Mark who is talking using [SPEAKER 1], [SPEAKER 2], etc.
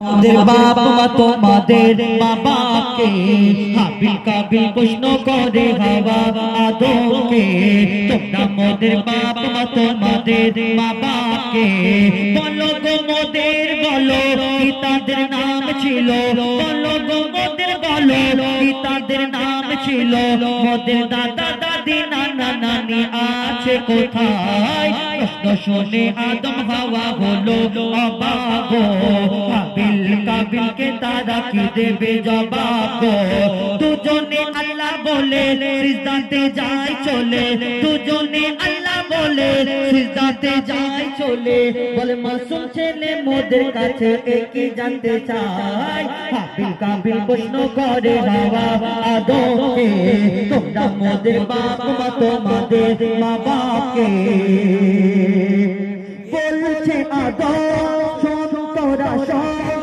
[SPEAKER 1] তোমাদের বাপ মা তোমাদের বাবাকে হাবিল কাবিল প্রশ্ন করে হাওয়া আদমকে তোমরা মোদের বাপ মা তোমাদের বাবাকে বলো গো মোদের বলো কি তাদের নাম ছিল বলো গো মোদের বলো কি তাদের নাম ছিল মোদের দাদা দাদি নানা নানি আছে কোথায় প্রশ্ন শুনে আদম হাওয়া হলো অবাক হাবিল কাবিল কে তারা কি দেবে জবাব দুজনে আল্লাহ বলে সিজদাতে যায় চলে দুজনে আল্লাহ বলে সিজদাতে যায় চলে বলে মাসুম ছেলে মোদের কাছে একই জানতে চায় হাবিল কাবিল প্রশ্ন করে হাওয়া আদমকে তোমরা মোদের বাপ মা তোমাদের বাবাকে বলছে আদম শোন তোরা শোন